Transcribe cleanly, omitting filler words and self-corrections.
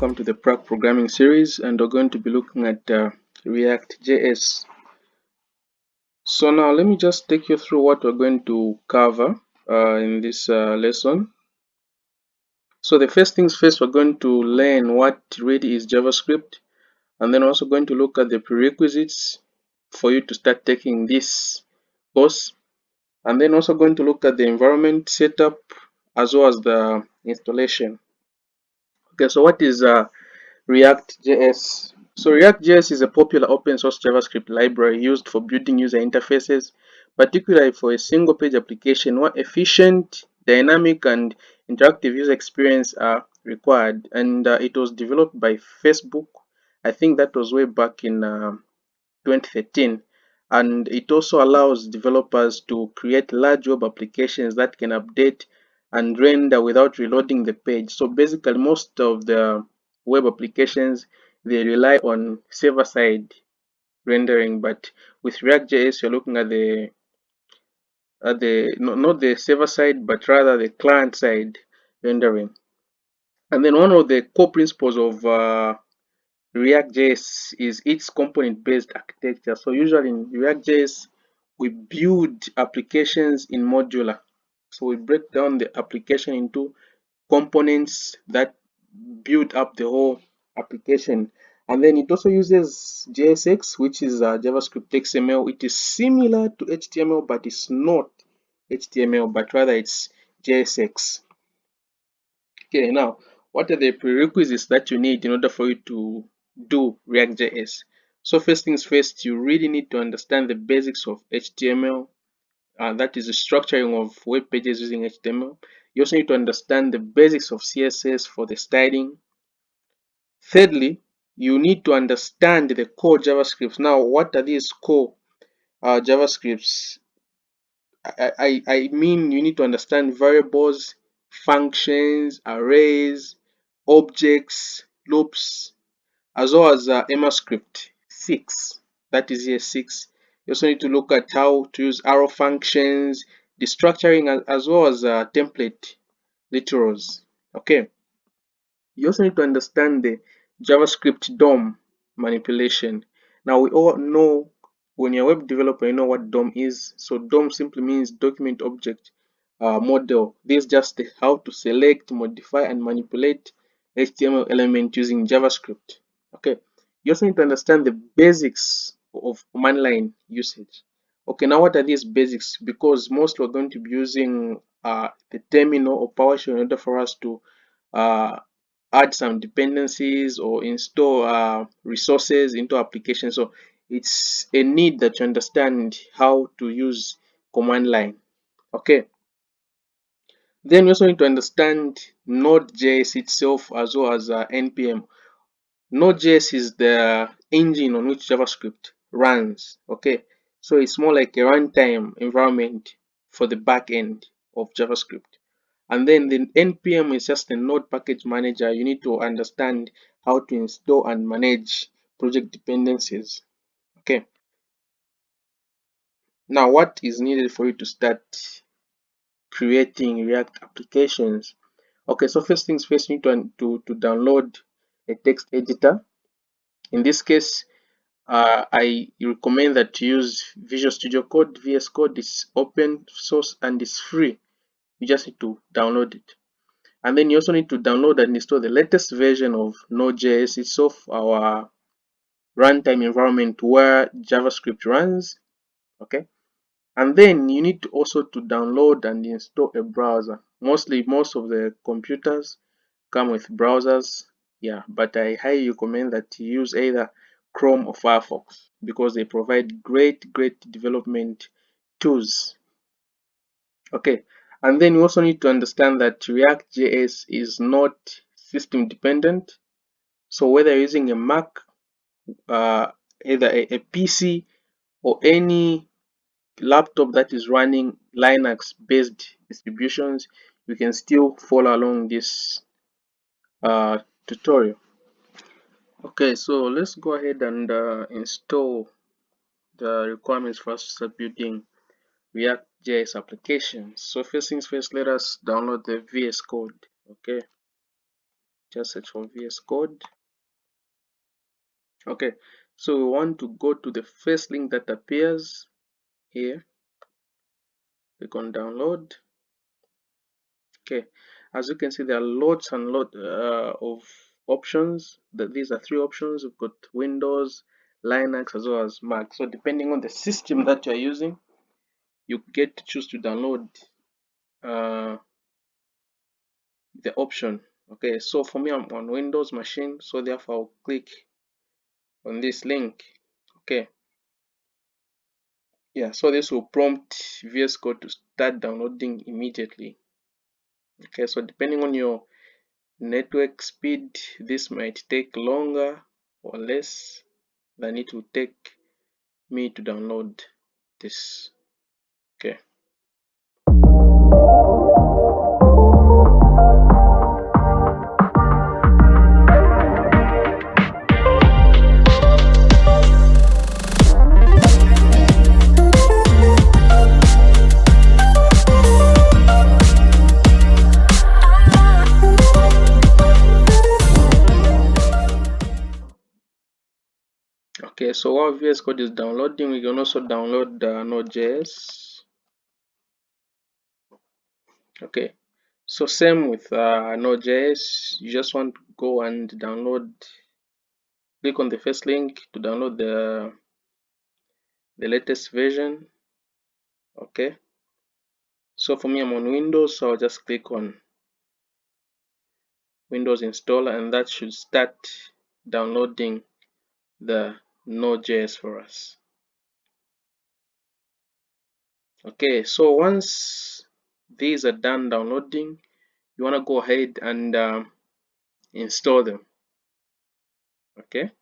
welcome to the Prague programming series, and we're going to be looking at React.js. So now let me just take you through what we're going to cover in this lesson. So the first things first, we're going to learn what really is JavaScript, and then we're also going to look at the prerequisites for you to start taking this course, and then also going to look at the environment setup as well as the installation. Okay, so what is React.js? So React.js is a popular open source JavaScript library used for building user interfaces, particularly for a single page application where efficient, dynamic, and interactive user experience are required. And it was developed by Facebook. I think that was way back in 2013. And it also allows developers to create large web applications that can update and render without reloading the page. So basically, most of the web applications, they rely on server-side rendering, but with React.js, you're looking at the not the server side, but rather the client side rendering. And then one of the core principles of React.js is its component-based architecture. So usually in React.js, we build applications in modular. So we break down the application into components that build up the whole application. And then it also uses JSX, which is JavaScript XML. It is similar to HTML, but it's not HTML, but rather it's JSX. Okay, now what are the prerequisites that you need in order for you to do React.js? So first things first, you really need to understand the basics of HTML. That is the structuring of web pages using HTML. You also need to understand the basics of CSS for the styling. Thirdly, you need to understand the core JavaScripts. Now, what are these core JavaScripts? I mean, you need to understand variables, functions, arrays, objects, loops, as well as EMAScript 6. That is here 6. You also need to look at how to use arrow functions, the structuring, as well as template literals. Okay. You also need to understand the JavaScript DOM manipulation. Now we all know, when you're a web developer, you know what DOM is. So DOM simply means document object model. This is just how to select, modify, and manipulate HTML element using JavaScript. Okay. You also need to understand the basics of command line usage. Okay, now what are these basics? Because most we're going to be using the terminal or PowerShell in order for us to uh, add some dependencies or install resources into applications. So it's a need that you understand how to use command line. Okay. Then you also need to understand Node.js itself as well as NPM. Node.js is the engine on which JavaScript runs. Okay. So it's more like a runtime environment for the back end of JavaScript. And then the npm is just a node package manager. You need to understand how to install and manage project dependencies. Okay, now what is needed for you to start creating React applications? Okay, so first things first, you need to download a text editor. In this case, I recommend that you use Visual Studio Code. VS Code is open source and is free. You just need to download it. And then you also need to download and install the latest version of Node.js itself, our runtime environment where JavaScript runs. Okay. And then you need to also to download and install a browser. Most of the computers come with browsers. Yeah, but I highly recommend that you use either Chrome or Firefox because they provide great development tools. Okay, and then you also need to understand that React.js is not system dependent. So whether you're using a Mac, either a PC or any laptop that is running Linux based distributions, you can still follow along this tutorial. Okay, so let's go ahead and install the requirements for us to start building React.js applications. So first things first, let us download the VS Code. Okay, Just search for VS Code. Okay, so we want to go to the first link that appears here. Click on download. Okay, as you can see, there are lots and lots of options. These are 3 options. We've got Windows, Linux, as well as Mac. So depending on the system that you're using, you get to choose to download the option. Okay, so for me, I'm on Windows machine, so therefore I'll click on this link. Okay, yeah, so this will prompt VS Code to start downloading immediately. Okay, so depending on your network speed, this might take longer or less than it will take me to download this. Okay. Okay, so while VS Code is downloading, we can also download Node.js. Okay, so same with Node.js. You just want to go and download. Click on the first link to download the latest version. Okay, so for me, I'm on Windows, so I'll just click on Windows installer, and that should start downloading the Node.js for us. Okay, so once these are done downloading, you want to go ahead and install them. Okay,